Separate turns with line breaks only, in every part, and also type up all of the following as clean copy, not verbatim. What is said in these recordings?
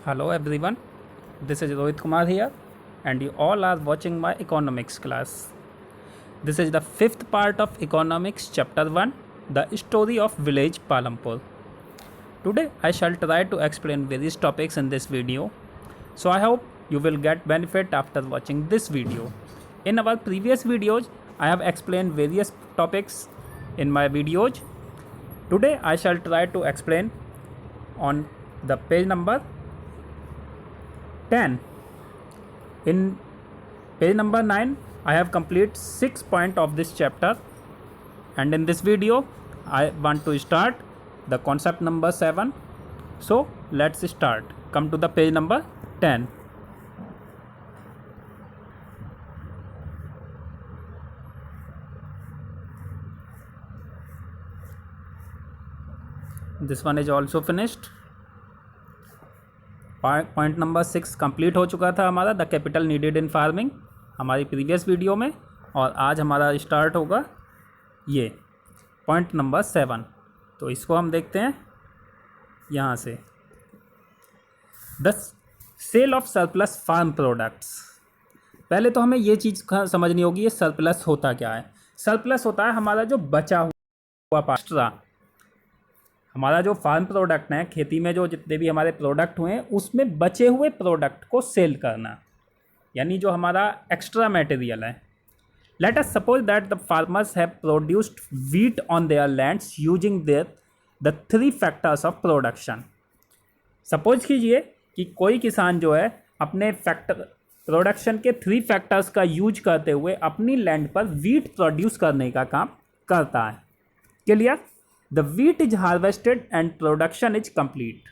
Hello everyone, this is Rohit Kumar here, and you all are watching my economics class. This is the fifth part of economics chapter 1, the story of village Palampur. Today I shall try to explain various topics in this video, so I hope you will get benefit after watching this video. In our previous videos, I have explained various topics in my videos. Today I shall try to explain on the page number 10. In page number 9, I have complete 6 points of this chapter, and in this video I want to start the concept number 7. So let's start. Come to the page number 10. This one is also finished. Point number 6 complete हो चुका था हमारा, the capital needed in farming, हमारी previous video में, और आज हमारा start होगा ये पॉइंट नंबर 7. तो इसको हम देखते हैं यहाँ से. The sale of surplus farm products. पहले तो हमें ये चीज़ समझनी होगी, ये सरप्लस होता क्या है. सरप्लस होता है हमारा जो बचा हुआ एक्स्ट्रा, हमारा जो फार्म प्रोडक्ट है, खेती में जो जितने भी हमारे प्रोडक्ट हुए हैं उसमें बचे हुए प्रोडक्ट को सेल करना, यानी जो हमारा एक्स्ट्रा मटेरियल है. Let us suppose that the farmers have produced wheat on their lands using their the 3 factors of production. Suppose कीजिए कि कोई किसान जो है अपने प्रोडक्शन के 3 फैक्टर्स का यूज करते हुए अपनी लैंड पर वीट प्रोड्यूस करने का काम करता है. Clear? The wheat is harvested and production is complete.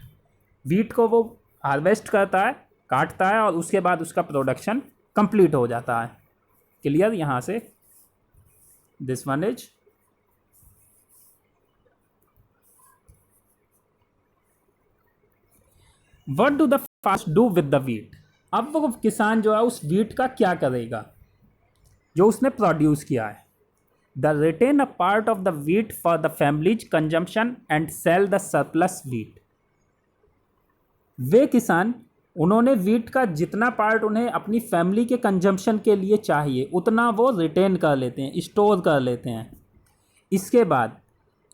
Wheat को वो हार्वेस्ट करता है, काटता है, और उसके बाद उसका प्रोडक्शन कंप्लीट हो जाता है. क्लियर? यहाँ से this one is what do the farmers do with the wheat. अब वो किसान जो है उस वीट का क्या करेगा जो उसने प्रोड्यूस किया है. The retain a part of the wheat for the family's consumption and sell the surplus wheat. वे किसान उन्होंने वीट का जितना पार्ट उन्हें अपनी फैमिली के कंजम्पशन के लिए चाहिए उतना वो रिटेन कर लेते हैं, स्टोर कर लेते हैं. इसके बाद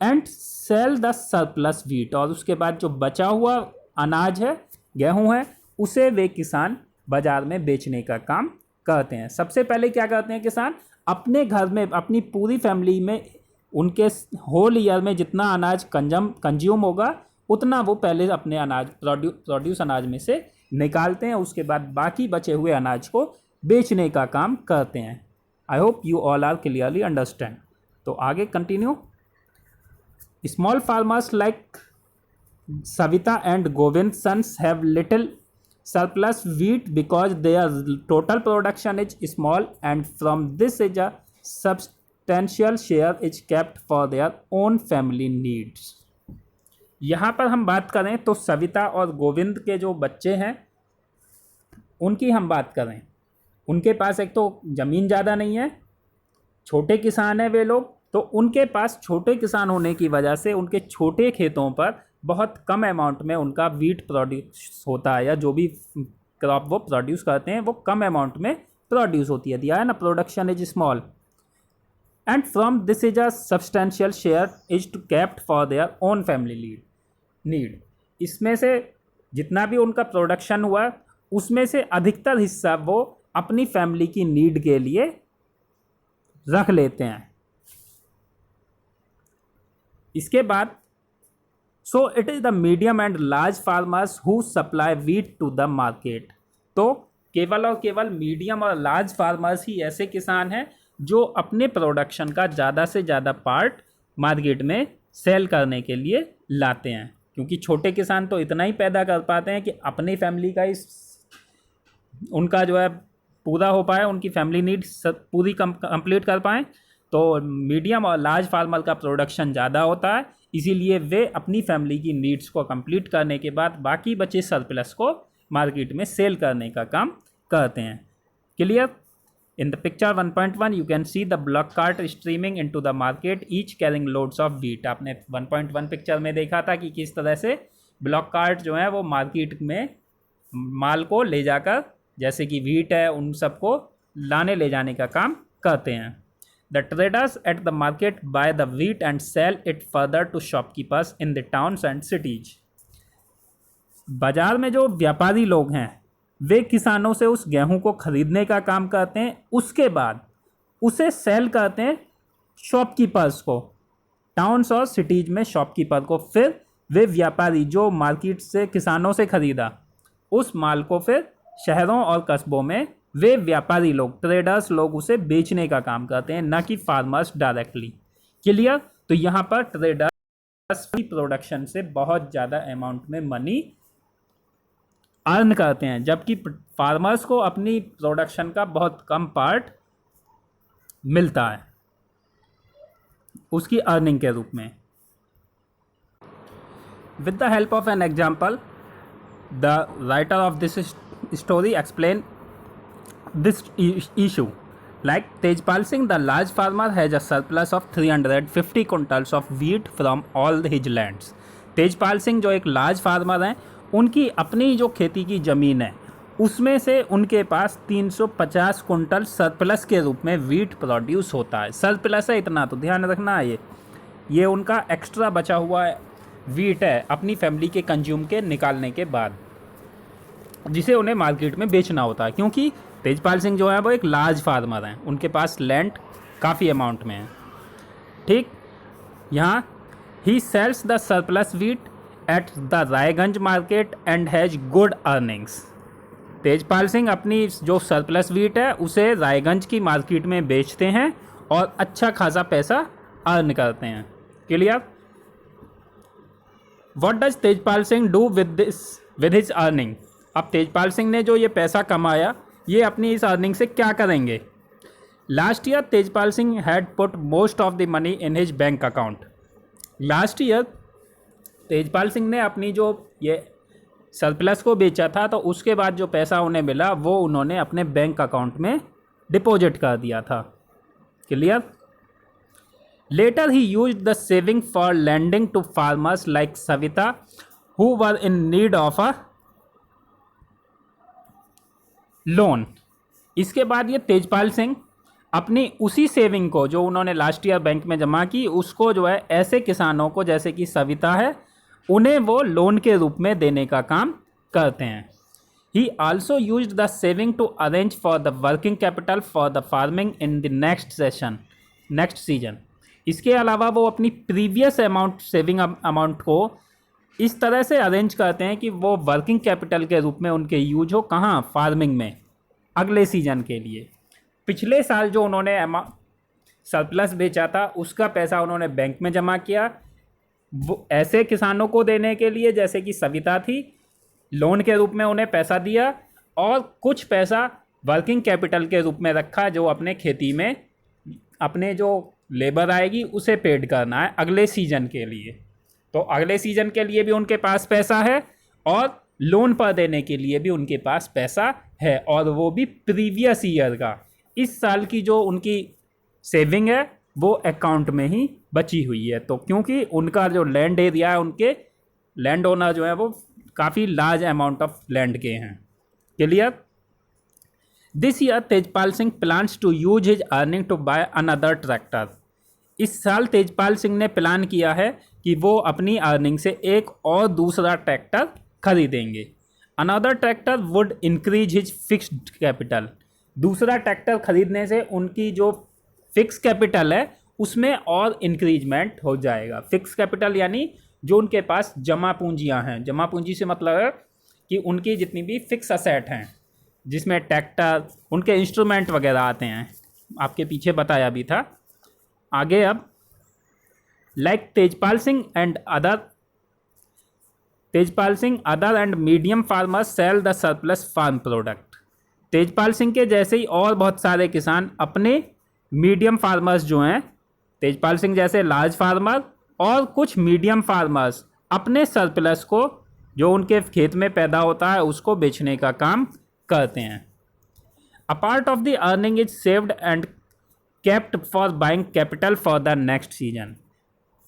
and sell the surplus wheat, और उसके बाद जो बचा हुआ अनाज है, गेहूं है, उसे वे किसान बाज़ार में बेचने का काम करते हैं. सबसे पहले क्या करते हैं किसान, अपने घर में अपनी पूरी फैमिली में उनके होल ईयर में जितना अनाज कंज्यूम होगा उतना वो पहले अपने अनाज प्रोड्यूस अनाज में से निकालते हैं. उसके बाद बाकी बचे हुए अनाज को बेचने का काम करते हैं. I hope you all are clearly understand. तो आगे continue. Small farmers like Savita and Govind sons have little surplus wheat because their total production is small, and from this is a substantial share is kept for their own family needs. यहाँ पर हम बात करें तो सविता और गोविंद के जो बच्चे हैं उनकी हम बात करें, उनके पास एक तो ज़मीन ज़्यादा नहीं है, छोटे किसान हैं वे लोग, तो उनके पास छोटे किसान होने की वजह से उनके छोटे खेतों पर बहुत कम अमाउंट में उनका वीट प्रोड्यूस होता है, या जो भी क्रॉप वो प्रोड्यूस करते हैं वो कम अमाउंट में प्रोड्यूस होती है. दिया है ना, production is small and from this is a substantial share is to kept for their own family need. इसमें से जितना भी उनका प्रोडक्शन हुआ उसमें से अधिकतर हिस्सा वो अपनी फैमिली की नीड के लिए रख लेते हैं. इसके बाद so it is the medium and large farmers who supply wheat to the market. तो केवल और केवल मीडियम और लार्ज फार्मर्स ही ऐसे किसान हैं जो अपने प्रोडक्शन का ज़्यादा से ज़्यादा पार्ट मार्केट में सेल करने के लिए लाते हैं, क्योंकि छोटे किसान तो इतना ही पैदा कर पाते हैं कि अपनी फैमिली का उनका जो है पूरा हो पाए, उनकी फैमिली नीड्स पूरी कंप्लीट कर पाएँ. तो मीडियम और लार्ज फार्मर का प्रोडक्शन ज़्यादा होता है, इसीलिए वे अपनी फैमिली की नीड्स को कंप्लीट करने के बाद बाकी बचे सरप्लस को मार्केट में सेल करने का काम करते हैं. Clear? In the picture 1.1 you can see the block cart streaming into the market each carrying loads of wheat. आपने 1.1 पिक्चर में देखा था कि किस तरह से ब्लॉक कार्ट जो है वो मार्केट में माल को ले जाकर, जैसे कि व्हीट है, उन सबको लाने ले जाने का काम करते हैं। The traders at the market buy the wheat and sell it further to shopkeepers in the towns and cities. बाजार में जो व्यापारी लोग हैं वे किसानों से उस गेहूं को खरीदने का काम करते हैं, उसके बाद उसे सेल करते हैं शॉपकीपर्स को, टाउन्स और सिटीज में शॉपकीपर को। फिर वे व्यापारी जो मार्केट से किसानों से खरीदा उस माल को फिर शहरों और कस्बों में वे व्यापारी लोग, ट्रेडर्स लोग उसे बेचने का काम करते हैं, न कि फार्मर्स डायरेक्टली। क्लियर? तो यहाँ पर ट्रेडर्स प्रोडक्शन से बहुत ज़्यादा अमाउंट में मनी अर्न करते हैं, जबकि फार्मर्स को अपनी प्रोडक्शन का बहुत कम पार्ट मिलता है उसकी अर्निंग के रूप में। With the help of an example, the writer of this story explain this issue. Like Tejpal Singh, the large farmer, has a surplus of 350 quintals of wheat from all his lands. Tejpal Singh जो एक large farmer हैं, उनकी अपनी जो खेती की ज़मीन है उसमें से उनके पास 350 कुंटल सरप्लस के रूप में वीट प्रोड्यूस होता है। सरप्लस है इतना, तो ध्यान रखना है, ये उनका एक्स्ट्रा बचा हुआ वीट है अपनी फैमिली के कंज्यूम के निकालने के बाद, जिसे उन्हें मार्केट में बेचना होता है। क्योंकि तेजपाल सिंह जो है वो एक लार्ज फार्मर हैं, उनके पास लैंड काफ़ी अमाउंट में है। ठीक, यहाँ ही sells the surplus wheat at the Raiganj market and has good earnings. Tejpal Singh अपनी जो सरप्लस वीट है उसे रायगंज की मार्केट में बेचते हैं और अच्छा खासा पैसा अर्न करते हैं। Clear? What does Tejpal Singh do with his earning? अब तेजपाल सिंह ने जो ये पैसा कमाया, ये अपनी इस अर्निंग से क्या करेंगे? Last year Tejpal Singh had put most of the money in his bank account. Last year Tejpal Singh ने अपनी जो ये सरप्लस को बेचा था, तो उसके बाद जो पैसा उन्हें मिला वो उन्होंने अपने बैंक अकाउंट में डिपॉजिट कर दिया था। Clear? Later he used the saving for lending to farmers like Savita who were in need of a loan. इसके बाद ये तेजपाल सिंह अपनी उसी सेविंग को जो उन्होंने लास्ट ईयर बैंक में जमा की, उसको जो है ऐसे किसानों को जैसे कि सविता है, उन्हें वो लोन के रूप में देने का काम करते हैं। He also used the saving to arrange for the working capital for the farming in the next season. इसके अलावा वो अपनी प्रीवियस सेविंग अमाउंट को इस तरह से अरेंज करते हैं कि वो वर्किंग कैपिटल के रूप में उनके यूज हो, कहाँ? फार्मिंग में, अगले सीजन के लिए। पिछले साल जो उन्होंने सरप्लस बेचा था उसका पैसा उन्होंने बैंक में जमा किया, वो ऐसे किसानों को देने के लिए जैसे कि सविता थी, लोन के रूप में उन्हें पैसा दिया, और कुछ पैसा वर्किंग कैपिटल के रूप में रखा जो अपने खेती में अपने जो लेबर आएगी उसे पेड करना है अगले सीजन के लिए। तो अगले सीजन के लिए भी उनके पास पैसा है और लोन पर देने के लिए भी उनके पास पैसा है, और वो भी प्रीवियस ईयर का। इस साल की जो उनकी सेविंग है वो अकाउंट में ही बची हुई है। तो क्योंकि उनका जो लैंड एरिया है, उनके लैंड ओनर जो है वो काफ़ी लार्ज अमाउंट ऑफ लैंड के हैं। Clear? This year Tejpal Singh plans to use his earning to buy another tractor. इस साल तेजपाल सिंह ने प्लान किया है कि वो अपनी अर्निंग से एक और दूसरा ट्रैक्टर खरीदेंगे। Another tractor would increase his fixed capital. दूसरा ट्रैक्टर खरीदने से उनकी जो फिक्स कैपिटल है उसमें और इंक्रीजमेंट हो जाएगा। फिक्स कैपिटल यानी जो उनके पास जमा पूंजियां हैं। जमा पूंजी से मतलब है कि उनकी जितनी भी फिक्स असेट हैं, जिसमें ट्रैक्टर, उनके इंस्ट्रूमेंट वगैरह आते हैं, आपके पीछे बताया भी था। आगे अब like Tejpal Singh other and medium farmers sell the surplus farm product. Tejpal Singh के जैसे ही और बहुत सारे किसान अपने मीडियम फार्मर्स जो हैं, तेजपाल सिंह जैसे लार्ज फार्मर और कुछ मीडियम फार्मर्स अपने सरप्लस को जो उनके खेत में पैदा होता है उसको बेचने का काम करते हैं। A part of the earning is saved and kept for buying capital for the next season.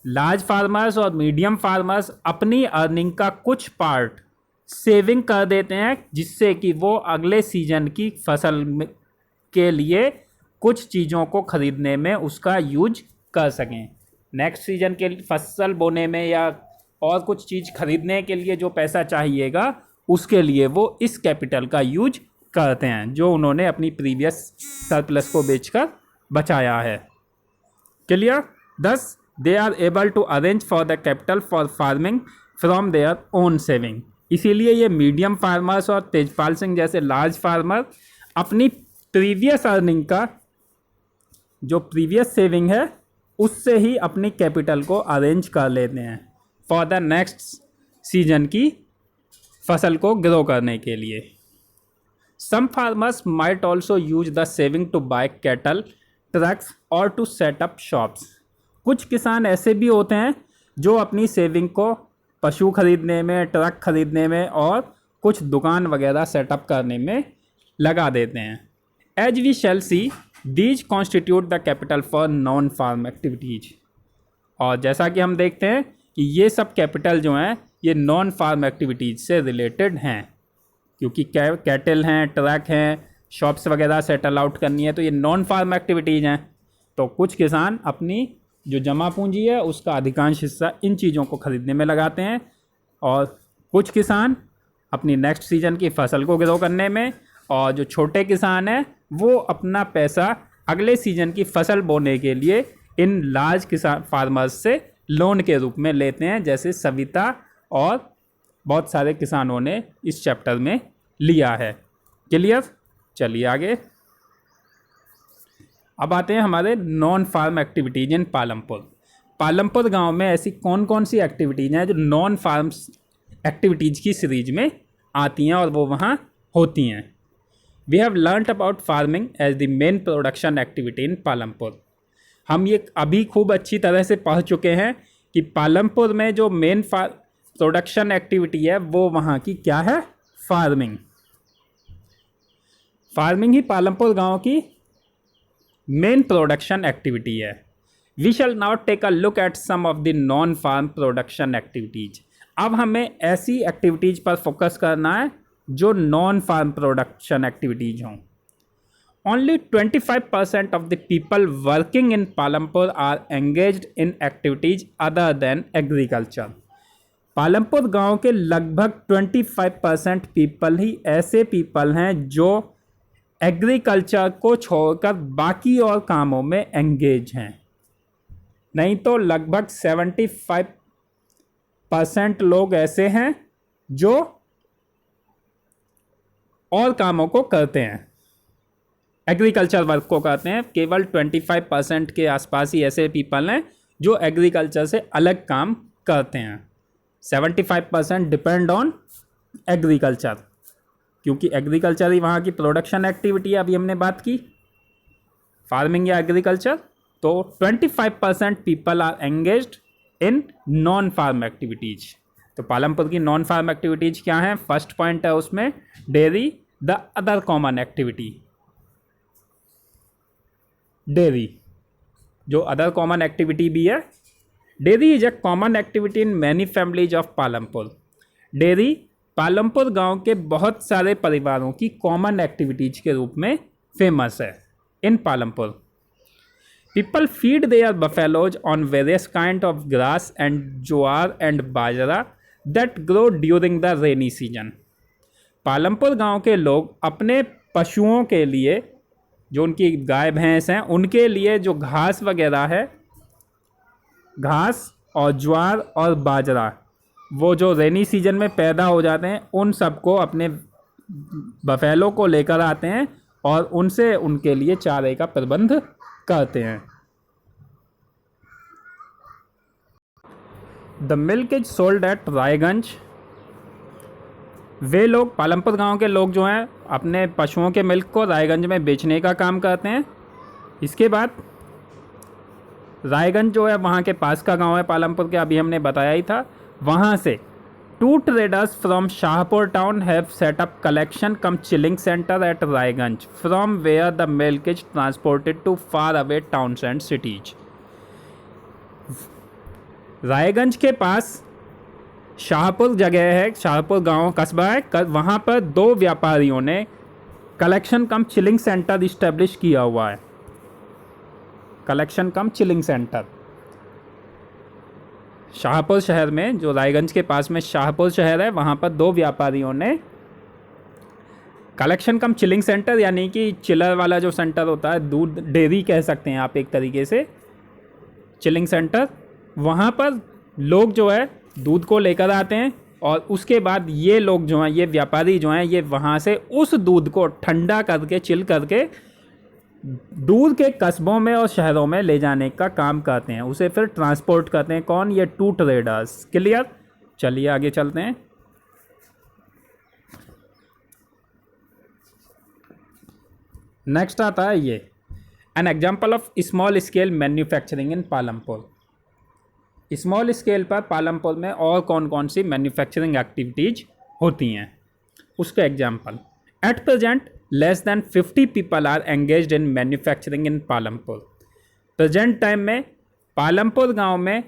Large farmers और मीडियम फार्मर्स अपनी अर्निंग का कुछ पार्ट सेविंग कर देते हैं, जिससे कि वो अगले सीजन की फसल के लिए कुछ चीज़ों को ख़रीदने में उसका यूज कर सकें। नेक्स्ट सीजन के फसल बोने में या और कुछ चीज़ खरीदने के लिए जो पैसा चाहिएगा, उसके लिए वो इस कैपिटल का यूज करते हैं जो उन्होंने अपनी प्रीवियस सरप्लस को बेचकर बचाया है। Clear? Thus they are able to arrange for the capital for farming from their own saving. इसीलिए ये मीडियम फार्मर्स और तेजपाल सिंह जैसे लार्ज फार्मर अपनी प्रीवियस अर्निंग का जो प्रीवियस सेविंग है उससे ही अपनी कैपिटल को अरेंज कर लेते हैं फॉर द नेक्स्ट सीजन की फसल को ग्रो करने के लिए। Some farmers might also use the saving to buy cattle, trucks और टू सेट अप शॉप्स। कुछ किसान ऐसे भी होते हैं जो अपनी सेविंग को पशु खरीदने में, ट्रक खरीदने में और कुछ दुकान वगैरह सेटअप करने में लगा देते हैं। As we shall see these constitute the capital for non farm activities. और जैसा कि हम देखते हैं कि ये सब कैपिटल जो हैं ये नॉन फार्म एक्टिविटीज से रिलेटेड हैं, क्योंकि कैटल हैं, ट्रक हैं, शॉप्स वगैरह सेटल आउट करनी है, तो ये नॉन फार्म एक्टिविटीज़ हैं। तो कुछ किसान अपनी जो जमा पूंजी है उसका अधिकांश हिस्सा इन चीज़ों को ख़रीदने में लगाते हैं और कुछ किसान अपनी नेक्स्ट सीजन की फसल को ग्रो करने में, और जो छोटे किसान हैं वो अपना पैसा अगले सीजन की फसल बोने के लिए इन लार्ज किसान फार्मर्स से लोन के रूप में लेते हैं, जैसे सविता और बहुत सारे किसानों ने इस चैप्टर में लिया है। क्लियर? चलिए आगे। अब आते हैं हमारे non farm activities in Palampur. Palampur गांव में ऐसी कौन कौन सी एक्टिविटीज़ हैं जो नॉन फार्म एक्टिविटीज़ की सीरीज में आती हैं और वो वहाँ होती हैं। We have learned about farming as the main production activity in Palampur. हम ये अभी खूब अच्छी तरह से पढ़ चुके हैं कि पालमपुर में जो मेन प्रोडक्शन एक्टिविटी है वो वहाँ की क्या है? फार्मिंग। फार्मिंग ही पालमपुर गांव की मेन प्रोडक्शन एक्टिविटी है। We shall now take a look at some of the non farm production activities. अब हमें ऐसी एक्टिविटीज पर फोकस करना है जो नॉन फार्म प्रोडक्शन एक्टिविटीज हों। Only 25% of the people working in Palampur are engaged in activities other than agriculture. Palampur गांव के लगभग 25% पीपल ही ऐसे पीपल हैं जो एग्रीकल्चर को छोड़कर बाकी और कामों में एंगेज हैं। नहीं तो लगभग 75% लोग ऐसे हैं जो और कामों को करते हैं, एग्रीकल्चर वर्क को करते हैं। केवल 25% के आसपास ही ऐसे पीपल हैं जो एग्रीकल्चर से अलग काम करते हैं। 75% डिपेंड ऑन एग्रीकल्चर, क्योंकि एग्रीकल्चर ही वहाँ की प्रोडक्शन एक्टिविटी है। अभी हमने बात की फार्मिंग या एग्रीकल्चर, तो 25% people are engaged in non farm activities. तो पालमपुर की नॉन फार्म एक्टिविटीज क्या हैं? फर्स्ट पॉइंट है उसमें dairy, the other common activity. Dairy जो अदर कॉमन एक्टिविटी भी है। Dairy is a common activity in many families of Palampur. Dairy Palampur गांव के बहुत सारे परिवारों की कॉमन एक्टिविटीज के रूप में फेमस है in Palampur. People feed their buffaloes on various kind of grass and jowar and bajra that grow during the rainy season. Palampur गांव के लोग अपने पशुओं के लिए, जो उनकी गाय भैंस हैं, उनके लिए जो घास वगैरह है, घास और ज्वार और बाजरा, वो जो रेनी सीजन में पैदा हो जाते हैं, उन सबको अपने बफेलो को लेकर आते हैं और उनसे उनके लिए चारे का प्रबंध करते हैं। The milk is sold at Raiganj. वे लोग, पालमपुर गांव के लोग जो हैं, अपने पशुओं के मिल्क को रायगंज में बेचने का काम करते हैं। इसके बाद रायगंज जो है वहाँ के पास का गांव है पालमपुर के, अभी हमने बताया ही था। वहाँ से 2 traders from Shahpur town have set up collection cum chilling centre at Raiganj from where the milk is transported to far away towns and cities. Raiganj के पास शाहपुर जगह है, शाहपुर गांव कस्बा है, वहाँ पर 2 व्यापारियों ने collection cum chilling centre establish किया हुआ है। Collection cum chilling centre Shahpur शहर में, जो रायगंज के पास में शाहपुर शहर है, वहाँ पर 2 व्यापारियों ने कलेक्शन कम चिलिंग सेंटर, यानी कि चिलर वाला जो सेंटर होता है, दूध डेयरी कह सकते हैं आप एक तरीके से, चिलिंग सेंटर, वहाँ पर लोग जो है दूध को लेकर आते हैं और उसके बाद ये लोग जो हैं, ये व्यापारी जो हैं, ये वहाँ से उस दूध को ठंडा करके, चिल करके दूर के कस्बों में और शहरों में ले जाने का काम करते हैं। उसे फिर ट्रांसपोर्ट करते हैं। कौन? ये 2 ट्रेडर्स। क्लियर? चलिए आगे चलते हैं। नेक्स्ट आता है ये an example of small scale manufacturing in Palampur. Small scale पर पालमपुर में और कौन कौन सी मैन्युफैक्चरिंग एक्टिविटीज होती हैं, उसका example. At present less than 50 people are engaged in manufacturing in Palampur. Present time में पालमपुर गांव में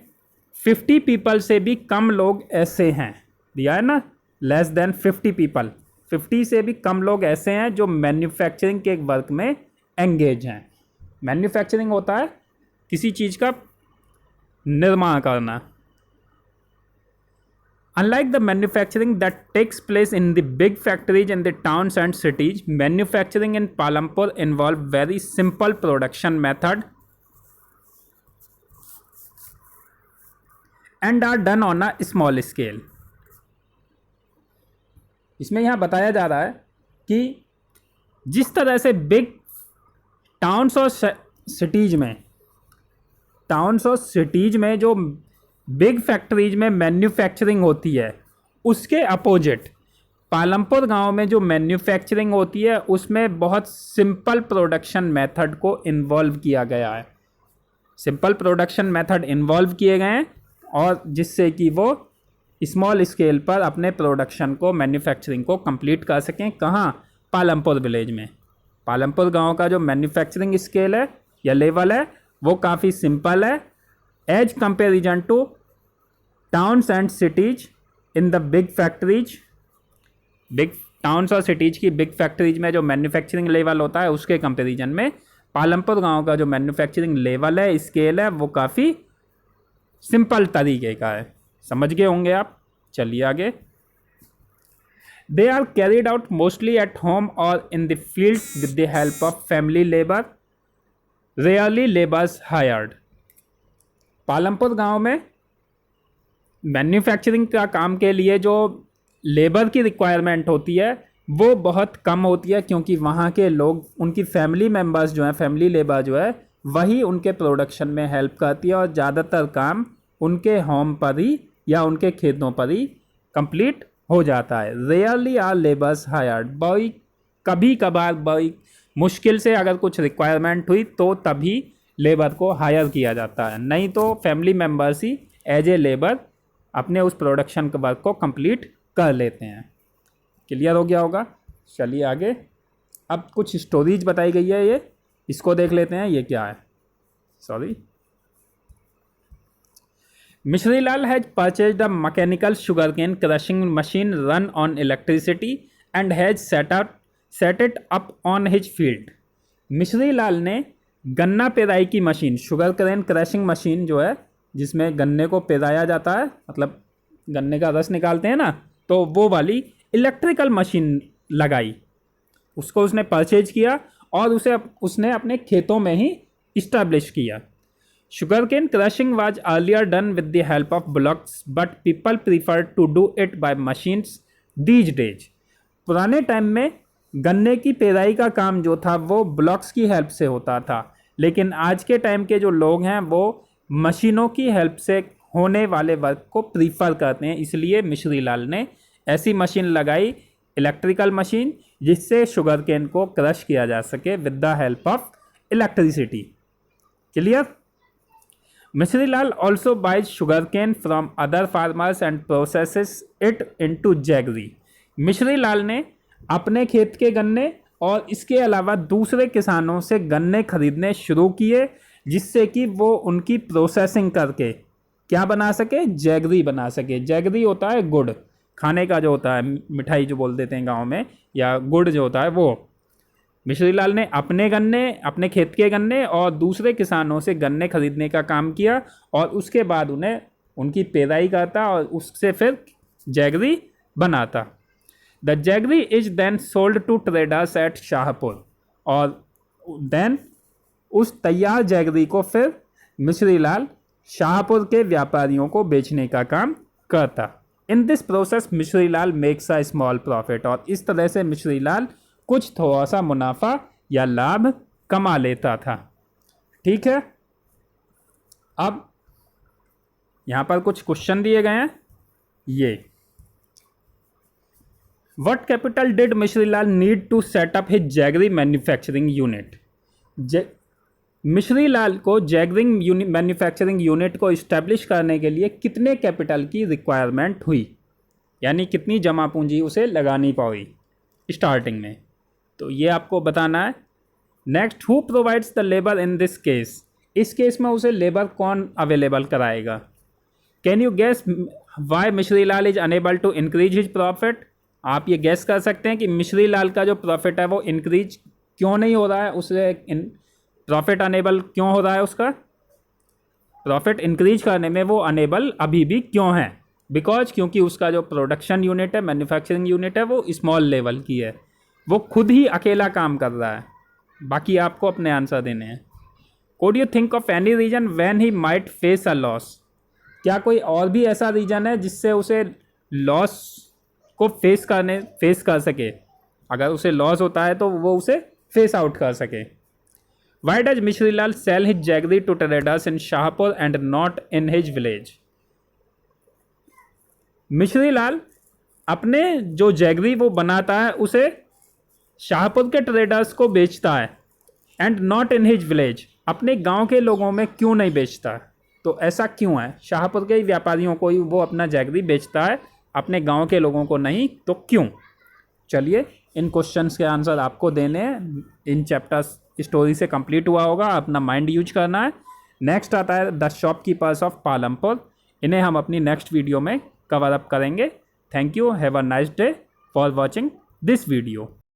50 पीपल से भी कम लोग ऐसे हैं, दिया है ना, लेस दैन 50 पीपल, 50 से भी कम लोग ऐसे हैं जो मैन्युफैक्चरिंग के वर्क में एंगेज हैं। मैन्युफैक्चरिंग होता है किसी चीज़ का निर्माण करना। Unlike the manufacturing that takes place in the big factories in the towns and cities, manufacturing in Palampur involve very simple production method and are done on a small scale. इसमें यहाँ बताया जा रहा है कि जिस तरह से बिग टाउन्स और सिटीज़ में जो बिग फैक्ट्रीज में मैन्युफैक्चरिंग होती है, उसके अपोजिट पालमपुर गांव में जो मैन्युफैक्चरिंग होती है उसमें बहुत सिंपल प्रोडक्शन मेथड को इन्वॉल्व किया गया है। सिंपल प्रोडक्शन मेथड इन्वॉल्व किए गए हैं और जिससे कि वो स्मॉल स्केल पर अपने प्रोडक्शन को, मैन्युफैक्चरिंग को कंप्लीट कर सकें। कहाँ? पालमपुर विलेज में। पालमपुर गांव का जो मैन्युफैक्चरिंग स्केल है या लेवल है वो काफ़ी सिंपल है as comparison to towns and cities in the big factories. Big towns और सिटीज की बिग फैक्ट्रीज में जो मैन्युफैक्चरिंग लेवल होता है उसके कंपेरिजन में पालमपुर गांव का जो मैन्युफैक्चरिंग लेवल है, स्केल है, वो काफ़ी सिंपल तरीके का है। समझ गए होंगे आप। चलिए आगे। They are carried out mostly at home और in the field with the help of family labour, rarely labours hired. Palampur गांव में मैन्युफैक्चरिंग का काम के लिए जो लेबर की रिक्वायरमेंट होती है वो बहुत कम होती है, क्योंकि वहाँ के लोग, उनकी फैमिली मेम्बर्स जो हैं, फैमिली लेबर जो है, वही उनके प्रोडक्शन में हेल्प करती है और ज़्यादातर काम उनके होम पर ही या उनके खेतों पर ही कंप्लीट हो जाता है। रेयरली आर लेबर्स हायर्ड, बड़ी कभी कभार, बड़ी मुश्किल से अगर कुछ रिक्वायरमेंट हुई तो तभी लेबर को हायर किया जाता है, नहीं तो फैमिली मेम्बर्स ही एज ए लेबर अपने उस प्रोडक्शन के वर्क को कंप्लीट कर लेते हैं। क्लियर हो गया होगा। चलिए आगे। अब कुछ स्टोरीज बताई गई है, ये इसको देख लेते हैं। ये क्या है? Sorry. Mishrilal has purchased a mechanical sugarcane crushing machine run on electricity and has set it up on his field. Mishrilal ने गन्ना पेराई की machine, sugar cane crushing machine जो है जिसमें गन्ने को पेराया जाता है, मतलब गन्ने का रस निकालते हैं ना, तो वो वाली इलेक्ट्रिकल मशीन लगाई, उसको उसने परचेज किया और उसने अपने खेतों में ही इस्टेब्लिश किया। Sugar cane crushing was earlier done with the help of bullocks but people prefer to do it by machines these days. पुराने टाइम में गन्ने की पेराई का काम जो था वो ब्लॉक्स की हेल्प से होता था, लेकिन आज के टाइम के जो लोग हैं वो मशीनों की हेल्प से होने वाले वर्क को प्रीफर करते हैं। इसलिए मिश्रीलाल ने ऐसी मशीन लगाई, इलेक्ट्रिकल मशीन, जिससे शुगर केन को क्रश किया जा सके with the help of electricity. Clear? Mishrilal also buys sugar cane from other farmers and processes it into jaggery. Mishrilal ने अपने खेत के गन्ने और इसके अलावा दूसरे किसानों से गन्ने खरीदने शुरू किए, जिससे कि वो उनकी प्रोसेसिंग करके क्या बना सके, जैगरी बना सके। जैगरी होता है गुड़, खाने का जो होता है, मिठाई जो बोल देते हैं गांव में, या गुड़ जो होता है वो। मिश्री लाल ने अपने गन्ने, अपने खेत के गन्ने और दूसरे किसानों से गन्ने खरीदने का काम किया और उसके बाद उन्हें उनकी पेराई करता और उससे फिर जैगरी बनाता। The jaggery is then sold to traders at Shahpur, और देन उस तैयार जैगरी को फिर मिश्री लाल शाहपुर के व्यापारियों को बेचने का काम करता। In this process Mishri Lal makes a small profit, और इस तरह से मिश्री लाल कुछ थोड़ा सा मुनाफा या लाभ कमा लेता था। ठीक है, अब यहां पर कुछ क्वेश्चन दिए गए हैं। ये what capital did Mishri Lal need to set up his jaggery manufacturing unit. Mishri Lal को जैगरिंग मैन्युफैक्चरिंग यूनिट को इस्टेब्लिश करने के लिए कितने कैपिटल की रिक्वायरमेंट हुई, यानी कितनी जमा पूंजी उसे लगानी पड़ी स्टार्टिंग में, तो ये आपको बताना है। Next, who provides the labour in this case, इस केस में उसे लेबर कौन अवेलेबल कराएगा। Can you guess why Mishri Lal is unable to increase his profit, आप ये गेस कर सकते हैं कि मिश्री लाल का जो प्रॉफिट है वो इंक्रीज क्यों नहीं हो रहा है, उसे प्रॉफिट अनेबल क्यों हो रहा है, उसका प्रॉफिट इंक्रीज करने में वो अनेबल अभी भी क्यों है। बिकॉज क्योंकि उसका जो प्रोडक्शन यूनिट है, मैन्युफैक्चरिंग यूनिट है, वो स्मॉल लेवल की है, वो खुद ही अकेला काम कर रहा है। बाकी आपको अपने आंसर देने हैं। Could you think of any reason when he might face a loss, क्या कोई और भी ऐसा रीजन है जिससे उसे लॉस को फेस कर सके, अगर उसे लॉस होता है तो वो उसे फेस आउट कर सके। Why does Mishri Lal sell his jaggery to traders in Shahpur and not in his village? Mishri Lal अपने जो जैगरी वो बनाता है उसे शाहपुर के ट्रेडर्स को बेचता है, and not in his village, अपने गांव के लोगों में क्यों नहीं बेचता है, तो ऐसा क्यों है, शाहपुर के व्यापारियों को ही वो अपना जैगरी बेचता है, अपने गांव के लोगों को नहीं, तो क्यों। चलिए, इन क्वेश्चंस के आंसर आपको देने हैं। इन चैप्टर्स स्टोरी से कंप्लीट हुआ होगा, अपना माइंड यूज करना है। नेक्स्ट आता है द शॉपकीपर्स ऑफ पालमपुर, इन्हें हम अपनी नेक्स्ट वीडियो में कवर अप करेंगे। Thank you, have a nice day for watching this video.